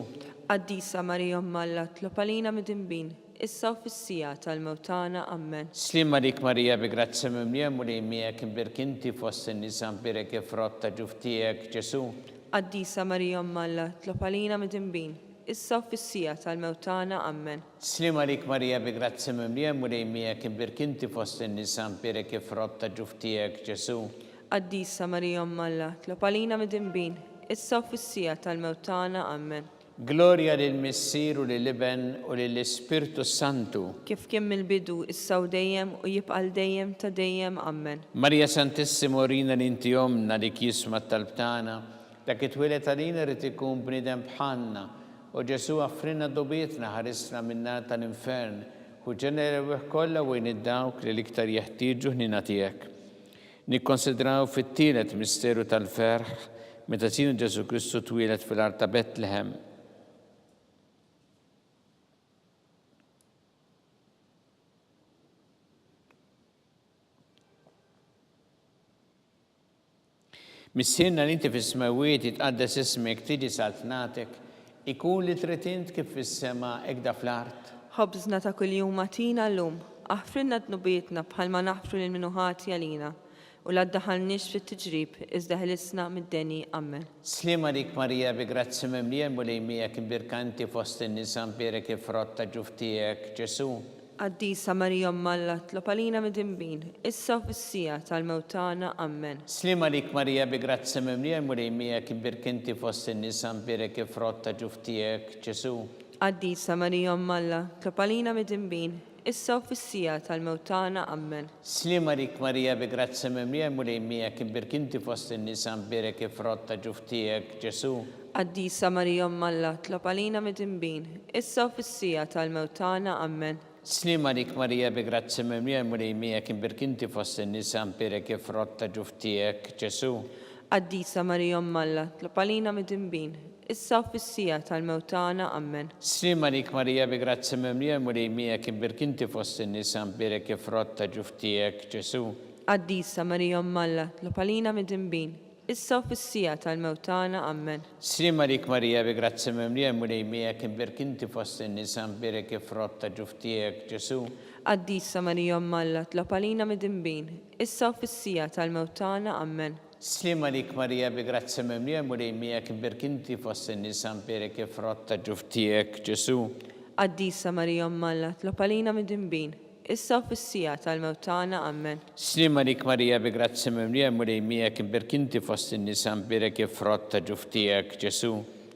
Qaddisa Marija Alla, tlob għalina mid-imbin, issa u fis-sija tal-mewtana, amen. Slim għalik Marija bi grazzi mimlija mulejmija kif birkanti fost in-nisa mbirek frotta ġuftijek Ġesu. Qaddisa Marija Alla, tlob għalina mid-imbin, issa u fis-sija tal-mewtana, amen. Slim għalik Marija bi grazzi mimlija mulejmija kif birkanti fost in-nisa mbirek frotta ġuftijek Ġesu. Qaddisa Marija Alla, tlob għalina mid-imbin, issa u fis-sija tal-mewtana, amen. Gloria lil Missier u lil Iben u lil Spiritu Santu. Kif kien mill-bidu issa u dejjem u jibqal dejjem ta' dejjem, amen. Marija Santissimo Rina l-inti omna li kisma talbtana, dak it-twilet għalina rrid ikun bniedem bħalna, u Ġesu għaffrina dobietna ħarisna minna tal-infern, u ġenera kollha wejn id-dawk li l-iktar jeħtieġu ħnina tiegħek. Nikkonsidraw fit-tielet misteru tal-ferħ, meta sinu Ġesu Kristu twilet fil-art ta' Betlehem. Missienna li inti fis-smawiet jitqaddes ismek tiġi saltnatek, ikun li tritint kif fis-sema ekda fl-art. Ħobżna ta' kuljum atina llum, aħfrinna dnubietna bħalma naħfru lil minuħati għalina, u la ddaħalniex fit-tiġrib iżda ħlisna mid-deni, amen. Slim għalik Marija bi grazzi mimlija mulejmija kif birkanti fost in-nisa mbirek frotta ġuftijek Ġesu. Qaddisa Marija Alla, tlob għalina mid-imbin, issa u fis-sija tal-mewtana, amen. Slim għalik Marija bi grazzi mimlija mulejmija kif birkanti fost in-nisa mbirek frotta ġuftijek Ġesu. Qaddisa Marija Alla, tlob għalina mid-imbin, issa u fis-sija tal-mewtana, amen. Slim għalik Marija bi grazzi mimlija mulejmija kif birkanti fost in-nisa mbirek frotta ġuftijek Ġesu. Qaddisa Marija Alla, tlob għalina mid-imbin, issa u fis-sija tal-mewtana, amen. Slim għalik Marija bi grazzi mimlija mulejmija kif birkanti fost in-nisa mbirek frotta ġuftijek Ġesu. Qaddisa Marija Alla, tlob għalina mid-imbin, issa u fis-sija tal-mewtana, amen. Slim għalik Marija bi grazzi mimlija mulejmija kif birkanti fost in-nisa mbirek frotta ġuftijek Ġesu. Qaddisa Marija Alla, tlob għalina mid-imbin, issa u fis-sija tal-mewtana, amen. Slim għalik Marija bi grazzi mimlija mulejmija kif birkanti fost in-nisa mbirek frotta ġuftijek Ġesu. Qaddisa Marija Alla, tlob għalina mid-imbin, issa u fis-sija tal-mewtana, amen. Slim għalik Marija bi grazzi mimlija mulejmija kif birkanti fost in-nisa mbirek frotta ġuftijek Ġesu. Qaddisa Marija Alla, tlob għalina mid-imbin, issa u fis-sija tal-mewtana, amen. Slim għalik Marija bi grazzi mimlija mulejmija kif birkanti fost in-nisa mbirek frotta ġuftijek Ġesu.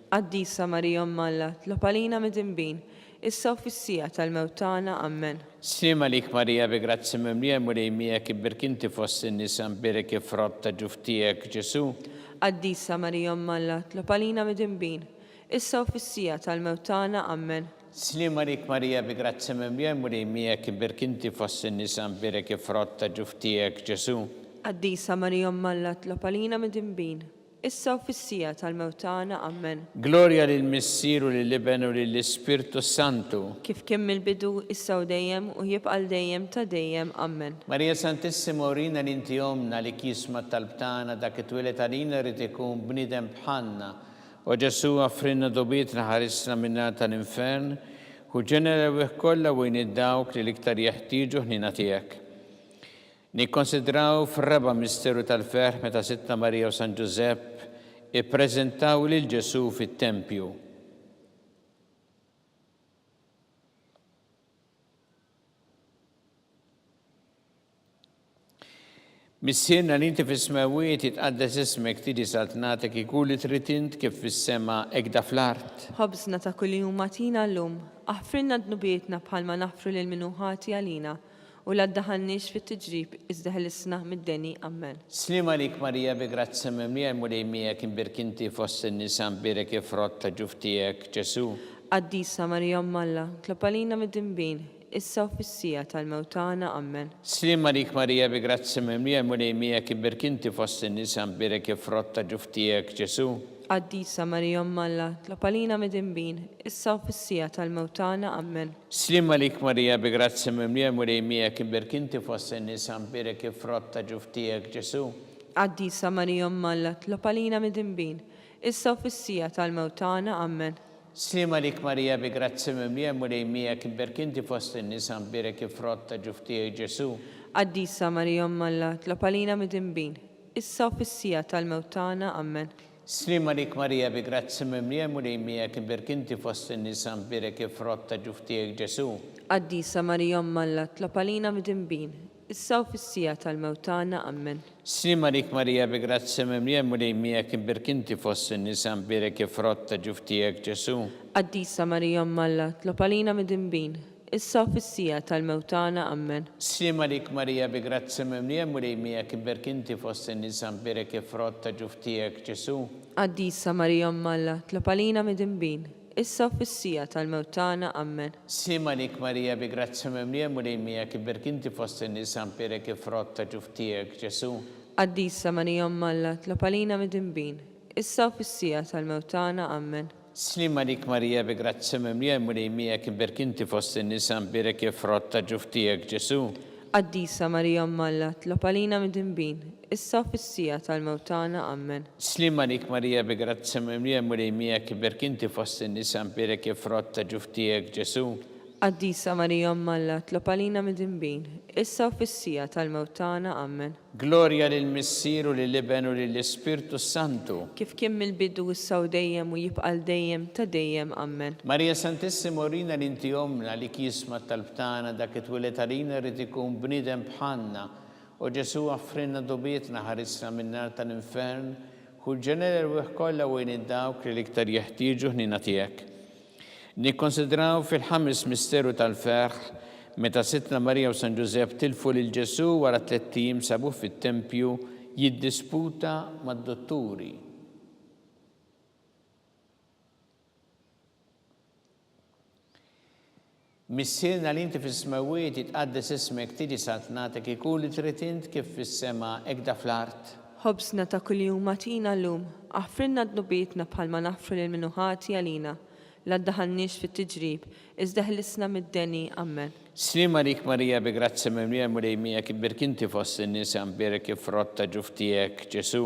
Qaddisa Marija Alla, tlob għalina mid-imbin, issa u fis-sija tal-mewtana, amen. Slim għalik Marija bi grazzi mimlija mulejmija kif birkanti fost in-nisa mbirek frotta ġuftijek Ġesu. Qaddisa Marija Alla, tlob għalina mid-imbin, issa u fis-sija tal-mewtana, amen. Slim għalik Marija bi grazzi mimlija mulejmija kif birkanti fost in-nisa mbirek frotta ġuftijek Ġesu. Qaddisa Marija Alla, tlob għalina mid-imbin, issa u fis-sija tal-mewtana, amen. Gloria lil Missier u lil Iben u lil Spiritu Santu. Kif kien mill-bidu issa u dejjem u jibqal dejjem ta' dejjem, amen. Marija Santissimo Rina l-inti omna li kisma talbtana dak it-twilet għalina rrid ikun bniedem bħalna, u Ġesu għaffrinna dobietna ħarisna minna tal-infern, u ġenera kollha wejn id-dawk li l-iktar jeħtieġu ħnina tiegħek. Nikkonsidraw fir-raba' misteru tal-ferħ meta Sittna Marija u San Ġusepp ippreżentaw lil Ġesu fit-tempju. Missierna li inti fis-smawiet jitqaddes ismek tiġi saltnatek ikun li trid int kif fis-sema ekda fl-art. ħobżna ta' kuljum atina llum, aħfrilna dnubietna bħalma naħfru lil minuħati għalina u la ddaħalniex fit-tiġrib iżda ħelisna mid-deni ammen. Slima lik Marija bi grazza mimlija mulej miegħek imbirkinti fost in-nisa mbirek ifrott ta' ġuftijek Ġesu. Qaddisa Marija Alla, tlopalina mid-dinbin, issa u fissija tal-mewtana ammen. Slima lik Marija bi grazza mimlija mulej miegħek imbirkinti fost in-nisa mbirek ifrott ta' ġuftijek Ġesu. Qaddisa Marija Alla, tlopalina mid-dinbin, issa u fissija tal-mewtana ammen. Slima lik Marija bi grazza mimlija mulej miegħek imbirkinti fost in-nisa mbirek ifrott ta' ġuftijek Ġesu. Qaddisa Marija Alla, tlopalina mid-dinbin, issa u fissija tal-mewtana ammen. Slima lik Marija bi grazzi mimlija mulej miegħek imbirkinti fost in-nisa mbirek ifrott ta' ġuftijek Ġesu. Qaddisa Marija Alla, tlopalina mid-dinbin, issa u fissija tal-mewtana ammen. Slima lik Marija bi grazzi mimlija mulej miegħek imbirkinti fost in-nisa mbirek ifrott ta' ġuftijek Ġesu. Qaddisa Marija Alla, tlopalina mid-dinbin, issa u fissija tal-mewtana ammen. Slima lik Marija bi grazzi mimlija mulej miegħek imbirkinti fost in-nisa mbirek ifrott ta' ġuftijek Ġesu. Qaddisa Marija Alla, tlopalina mid-dinbin, issa u fissija tal-mewtana ammen. Slima lik Marija bi grazzi mimlija mulej miegħek imbirkinti fost in-nisa mbirek ifrott ta' ġuftijek Ġesu. Qaddisa Marija Alla, tlopalina mid-dinbin, issa u fissija tal-mewtana ammen. Slima lik Marija bi grazzi mimlija mulej miegħek imbirkinti fost in-nisa mbirek ifrott ta' ġuftijek Ġesu. Qaddisa Marija Alla, tlopalina mid-dinbin, issa u fissija tal-mewtana ammen. Slima lik Marija bi grazzi mimlija mulej miegħek imbirkinti fost in-nisa mbirek ifrott ta' ġuftijek Ġesu. Qaddisa Marija Alla, tlopalina mid-dinbin, issa u fissija tal-mewtana ammen. Slima lik Marija bi grazzi mimlija mulej miegħek imbirkinti fost in-nisa mbirek ifrott ta' ġuftijek Ġesu. Qaddisa Marija Alla, tlopalina mid-dinbin, issa u fissija tal-mewtana ammen. Gloria lil Missieru lil Iben u lill-Ispirtu Santu. Kif kien mill-bidu issa u dejjem u jibqal dejjem ta' dejjem ammen. Marija Santissimo rina li inti omna li kisma tal-btana dak it-twilet għalina rrid ikun bniedem bħalna u Ġesu għaffrinna dobietna ħarisna min-nar tal-infern u ġenerer wieħ kollha wejn id-dawk li l-iktar jeħtieġu ħnina tiegħek. Nikkonsidraw fil-ħames misteru tal-ferħ meta Sittna Marija u San Ġusepp tilfu lil Ġesu wara 3 ijiem sabuh fit-tempju jiddisputa mad-dotturi. Missierna li inti fis-smawiet jitqaddes ismek tiġi saltnatek ikun li trid int kif fis-sema ekda fl-art. Ħobżna ta' kuljum atina llum, aħfrilna dnubietna bħalma naħfru lil minuħati għalina, la ddaħalniex fit-tiġrib, iżda ħlisna mid-deni ammen. Slima lik Marija bi grazzi mimlija mulej miegħek imbirkinti fost in-nisa mbirek ifrott ta' ġuftijek Ġesu.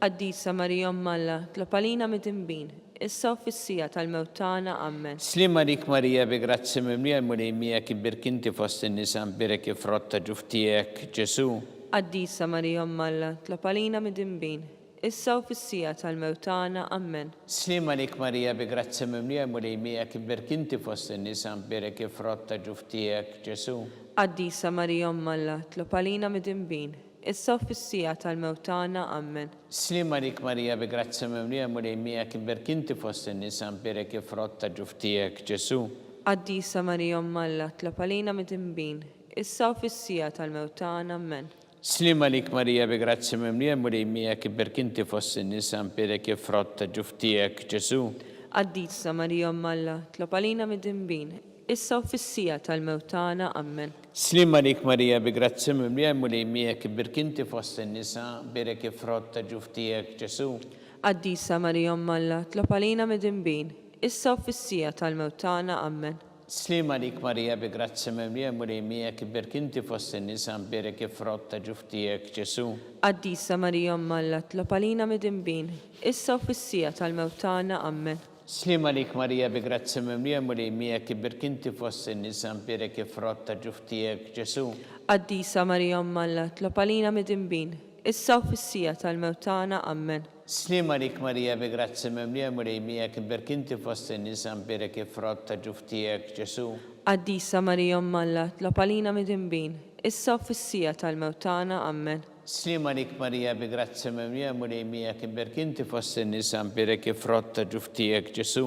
Qaddisa Marija Alla, tlopalina mid-dinbin, issa u fissija tal-mewtana ammen. Slima lik Marija bi grazzi mimlija mulej miegħek imbirkinti fost in-nisa mbirek ifrott ta' ġuftijek Ġesu. Qaddisa Marija Alla, tlopalina mid-dinbin, issa u fissija tal-mewtana ammen. Slima lik Marija bi grazzi mimlija mulej miegħek imbirkinti fost in-nisa mbirek ifrott ta' ġuftijek Ġesu. Qaddisa Marija Alla, tlopalina mid-dinbin, issa u fissija tal-mewtana ammen. Slima lik Marija bi grazzi mimlija mulej miegħek imbirkinti fost in-nisa mbirek ifrott ta' ġuftijek Ġesu. Qaddisa Marija Alla, tlopalina mid-dinbin, issa u fissija tal-mewtana ammen. Slima lik Marija bi grazzi mimlija mulej miegħek imbirkinti fost in-nisa mbirek ifrott ta' ġuftijek Ġesu. Qaddisa Marija Alla, tlopalina mid-dinbin, issa u fissija tal-mewtana ammen. Slima lik Marija bi grazzi mimlija mulej miegħek imbirkinti fost in-nisa mbirek ifrott ta' ġuftijek Ġesu. Qaddisa Marija Alla, tlopalina mid-dinbin, issa u fissija tal-mewtana ammen. Slima lik Marija bi grazzi mimlija mulej miegħek imbirkinti fost in-nisa mbirek ifrott ta' ġuftijek Ġesu. Qaddisa Marija Alla, tlopalina mid-dinbin, issa u fissija tal-mewtana ammen. Slima lik Marija bi grazzi mimlija mulej miegħek imbirkinti fost in-nisa mbirek ifrott ta' ġuftijek Ġesu. Qaddisa Marija Alla, tlopalina mid-dinbin, issa u fissija tal-mewtana ammen. Slima lik Marija bi grazzi mimlija mulej miegħek imbirkinti fost in-nisa mbirek ifrott ta' ġuftijek Ġesu. Qaddisa Marija Alla, tlopalina mid-dinbin, issa u fissija tal-mewtana ammen. Slima lik Marija bi grazzi mimlija mulej mijak imberk inti fost in-nisa mbirek ifrotta ġuftijek Ġesu.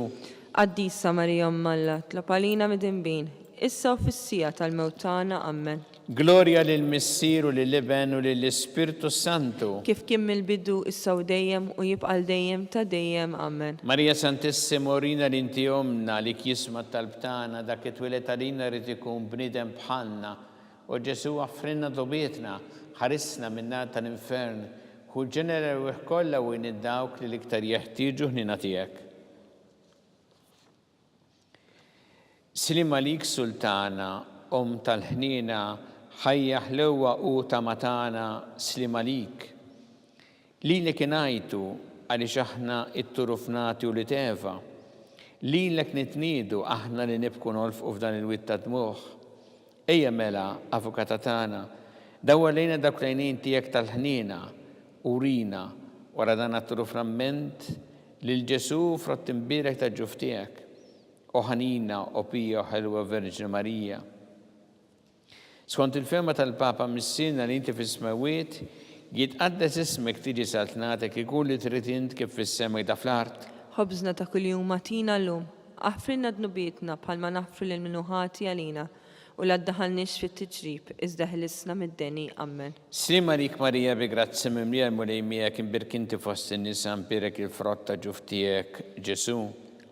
Qaddisa Marija Alla, tlapalina mid-dinbin, issa u fis-sija tal-mewt tagħna, Amen. Gloria lill-Missier u lill-Iben u lill-Ispirtu Santu. Kif kien mill-bidu issa u dejjem u jibqal dejjem ta' dejjem, Amen. Marija Santissima urina li inti omna li kisma tal-btana dak it-twilet għalina rrid ikun bniedem bħalna u Ġesu għaffrinna dobietna ħarisna minna tal-infern u ġenera u kollha u dawk li l-iktar jeħtieġu ħnina tiegħek. Slima lik Sultana, tal-ħnina, ħajja ħlewa u tamatana slima lik. Li kienajtu għaliex aħna it-turufnati u li teva. Lilek nitniedu aħna li nibku nolfqu f'dan il-witta dmuħ. Ejja mela, avukata tagħna, dawwa lejna dak lejnin tiegħek tal-ħnina urina wara dan at-turuframent lil Ġesu frott imbierek ta' ġuf tiegħek. O ħanina, o pija, o ħelwa Verġina Marija. Skont il-fema tal-Papa missina li inti fis-smawiet, jitqaddes ismek tiġi saltnatek ikun li trid int kif fis-sema da fl-art. Ħobżna ta' kuljum matina llum, aħfrinna dnubietna bħalma naħfru lil minuħati għalina u la ddaħalniex fit-tiġrib iżda ħlisna mid-deni, Amen. Slima lik Marija bi grazzi mimlija mulej mijak imbirk inti fost in-nisa mbirek il-frotta ġuf tiegħek Ġesu.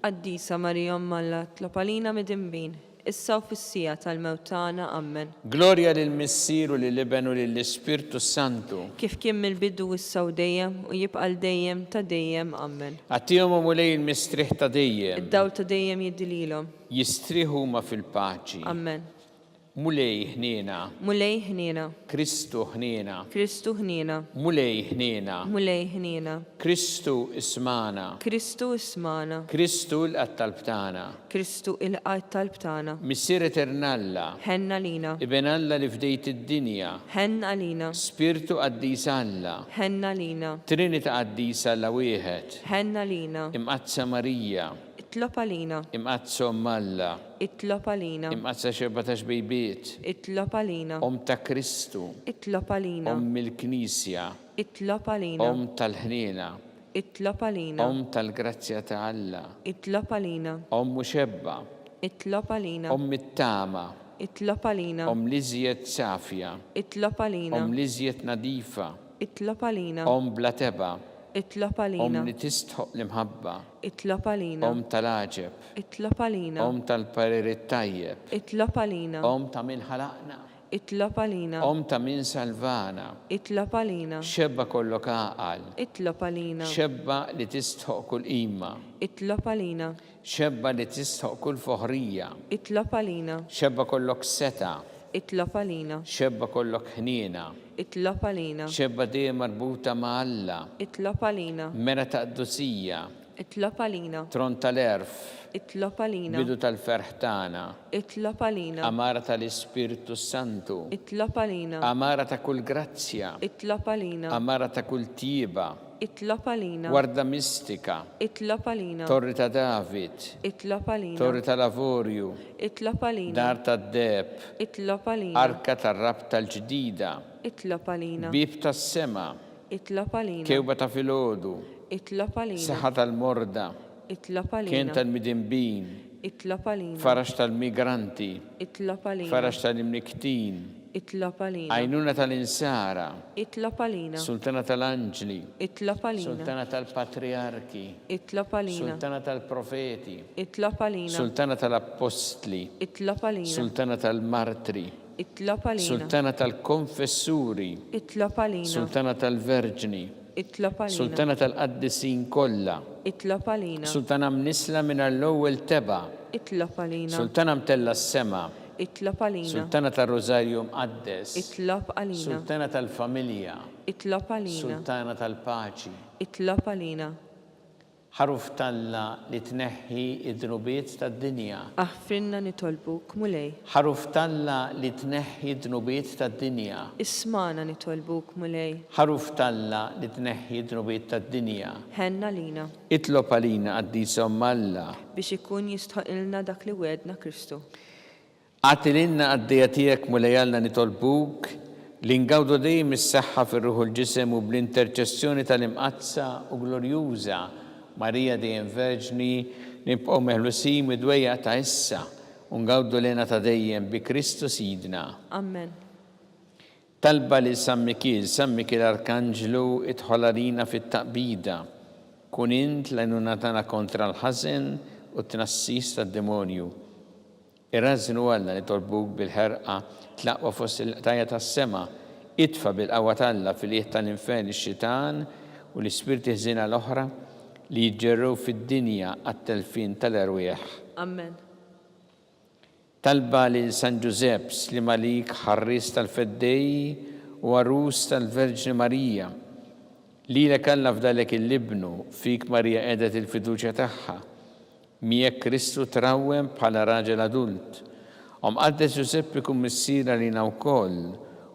Qaddisa Marija Alla, tlapalina mid-dinbin, issa u fis-sija tal-mewt tagħna, Amen. Gloria lill-Missier u lill-Iben u lill-Ispirtu Santu. Kif kien mill-bidu issa u dejjem u jibqal dejjem ta' dejjem, Amen. Għattihom mulej il-mistriħ ta' dejjem. Id-dawl ta' dejjem jiddililhom. Jistriħu ma fil-paċi. Amen. Mulej ħnina. Mulej ħnina. Kristu ħnina. Kristu ħnina. Mulej ħnina. Mulej ħnina. Kristu ismana. Kristu ismana. Kristu l-qatt tal-btana. Kristu il-qatt tal-btana. Missier eternalla. Ħenna lina. Iben Alla li fdejt id-dinja. Ħenna lina. Spiritu qaddis Alla. Ħenna lina. Trinita qaddis Alla wieħed. Ħenna lina. Imqazza Marija. Itlopa lina. Imqazza Alla. Itlopa lina. Imqazza 17 bejbiet. Itlopa lina. Ta' Kristu. Itlopa lina. Il-Knisja. Itlopa lina. Tal-ħnina. Itlopa lina. Tal-grazzja ta' Alla. Itlopa lina. Muxebba. Itlopa lina. It-tama. Itlopa lina. Liżjed safja. Itlopa lina. Liżjed nadifa. Itlopa lina. Bla teba. Itlopa lina. Li tistħoq l-imħabba. Itlopa lina. Tal-aġeb. Itlopa lina. Tal-pariri tajjeb. Itlopa lina. Ta' min ħalaqna. Itlopa lina. Ta' min salvana. Itlopa lina. Xebba kollok aqal. Itlopa lina. Xebba li tistħoq kull imma. Itlopa lina. Xebba li tistħoq kull foħrija. Itlopa lina. Xebba kollok seta. Itlopa lina. Xebba kollok ħnina. Itlopa lina. Xebba dejjem marbuta ma' Alla. Itlopa lina. Mera ta' qdusija. Itlopa lina. Tron tal-erf. Itlopa lina. Bidu tal-ferħ tagħna. Itlopa lina. Amara tal-Ispirtu Santu. Itlopa lina. Amara ta' kull grazzja. Itlopa lina. Amara ta' kull tieba. Itlopa lina. Warda mistika. Itlopa lina. Torri ta' David. Itlopa lina. Torri ta' Lavorju. Itlopa lina. Dar ta' Deb. Itlopa lina. Arka tar-rab tal-ġdida. Itlopa lina. Bib tas-sema. Itlopa lina. Kewba ta' filgħodu. Itlopa lina. Saħħa tal-morda. Itlopa lina. Kien tal-midinbin. Itlopa lina. Farax tal-migranti. Itlopa lina. Farax tal-imniktin. Itlopa lina. Għajnuna tal-insara. Itlopa lina. Sultana tal-anġli. Itlopa lina. Sultana tal-patriarki. Itlopa lina. Sultana tal-profeti. Itlopa lina. Sultana tal-apostli. Itlopa lina. Sultana tal-martri. Itlopa lina. Sultana tal-konfessuri. Itlopa lina. Sultana tal-verġni. Itlopa lina. Sultana tal-qaddisin kollha. Itlopa lina. Sultana mnisla minn l-ewwel teba. Itlopa lina. Sultana mtella s-sema. Itlopa lina. Sultana tal-Rożarju mqaddes. Itlopa lina. Sultana tal-familja. Itlopa lina. Sultana tal-paċi. Itlopa lina. Ħaruf talla li tneħħi id-dnubiet tad-dinja. Aħfrinna nitolbuk mulej. Ħaruf talla li tneħħi id-dnubiet tad-dinja. Ismana nitolbuk mulej. Ħaruf talla li tneħħi id-dnubiet tad-dinja. Ħenna lina. Itlob għalina qaddisom Alla. Biex ikun jistħoqilna dak li wedna Kristu. Għatililna għaddija tiegħek mulej Alla nitolbuk li ngawdu dejjem is-saħħa fir-ruħ u l-ġisem u bl-interċessjoni tal-imqazza u glorjuża Marija dejjem Verġni nibqgħu meħlusin mid-dwejja ta' issa u ngawdu lena ta' dejjem bi Kristu Sidna. Amen. Talba li San Mikil Arkanġlu idħol għalina fit-taqbida. Kun int l-għajnuna tagħna kontra l-ħażen u t-tnassis tad-demonju. Irrażnu Alla li tolbuk bil-ħerqa tlaqwa fost il-qtajja tas-sema, idfa bil-qawwa talla fil-qiegħ tal-infern ix-xitan u l-ispirti ħżiena l-oħra li jġerru fid-dinja għat-telfin tal-erwieħ. Amen. Talba li San Giuseppe li malik ħarris tal-feddej u għarus tal-Verġni Marija li l-kalla f'dalek il-libnu fik Marija edet il-fiduċja tagħha. Miegħek Kristu trawwem bħala raġel adult. Qaddes Giuseppe kun missiera lina wkoll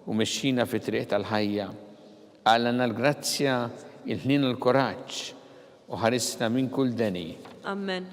u mexxina fi triq tal-ħajja. Għalna l-grazzja, il-ħnin u l-kuraġġ u ħarisna minn kull deni. Amen.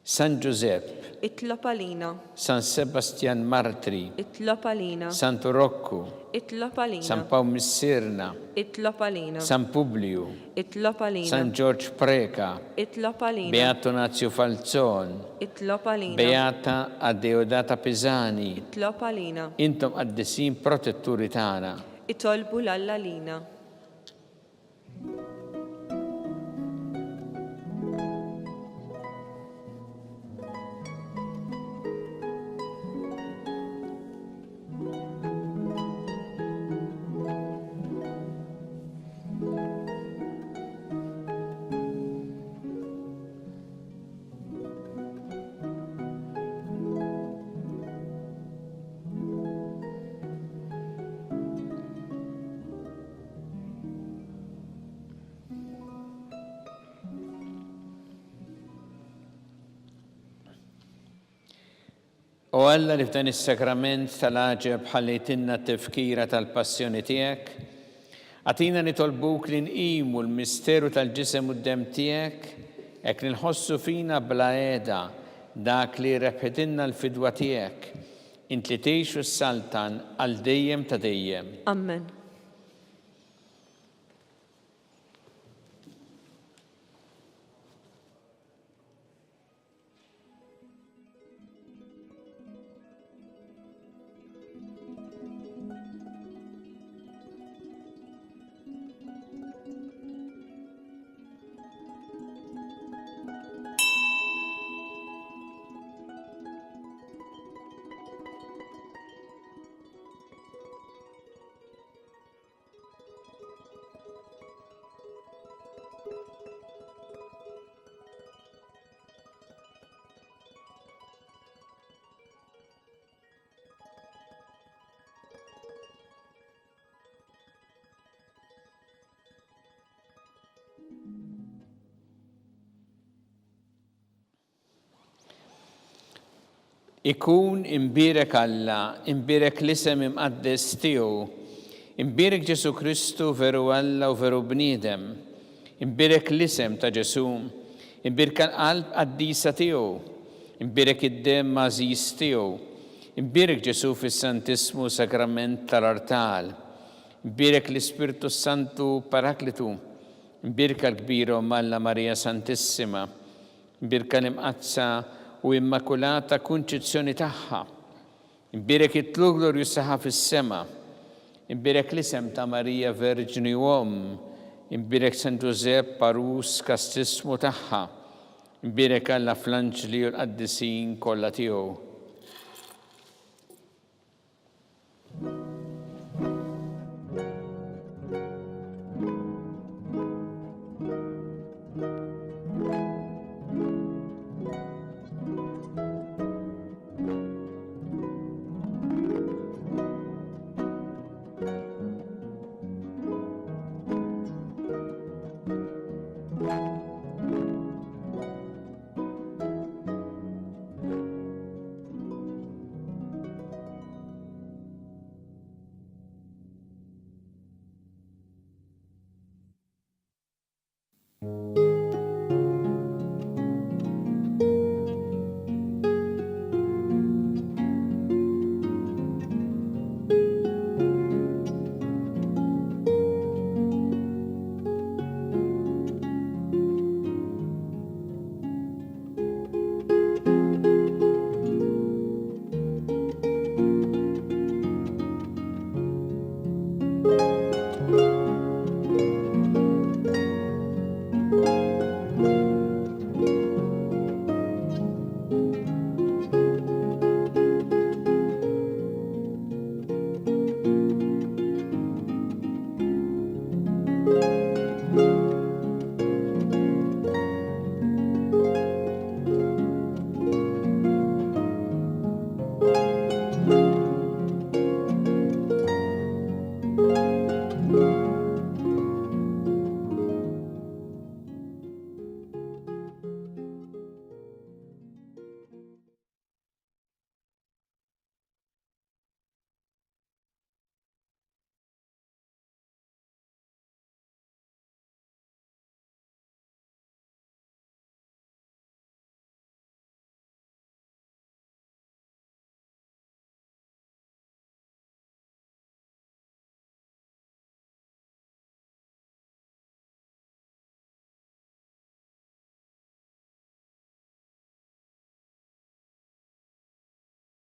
San Giuseppe, Itlob għalina. San Sebastian Martri, Itlob għalina. San Turokku, Itlob għalina. San Pawl Missirna, Itlob għalina. San Publiu, Itlob għalina. San George Preka, Itlob għalina. Beato Nazio Falzon, Itlob għalina. Beata Addeodata Pisani, Itlob għalina. intom qaddisin protetturi tagħna. Itolbu l-Alla lina. U Alla li f'dan is-sakrament tal-għaġeb ħallejtinna t-tifkira tal-passjoni tiegħek, għatina nitolbuk li nqimu l-misteru tal-ġisem u d-dem tiegħek, hekk li nħossu fina bla għeda dak li rebħitinna l-fidwa tiegħek, int li tgħixu s-saltan għal dejjem ta' dejjem. Amen. Ikun imbirek Alla, imbirek l-isem imqaddes tiegħu, imbirek Ġesu Kristu veru Alla u veru bniedem, imbirek l-isem ta' Ġesu, imbirek l-qalb qaddisa tiegħu, imbirek id-dem mażis tiegħu, imbirek Ġesu fis-Santismu sakrament tal-artal, imbirek l-Ispirtu Santu Paraklitu, imbirek l-kbirom Alla Marija Santissima, imbirek l-imqazza u immakulata kunċizzjoni tagħha. Imbirek it-tlu glorju saħħa fis-sema. Imbirek l-isem ta' Marija Verġni Om. Imbirek San Giuseppe Parus kastismu tagħha. Imbirek Alla fl-anġli u l-qaddisin kollha tiegħu.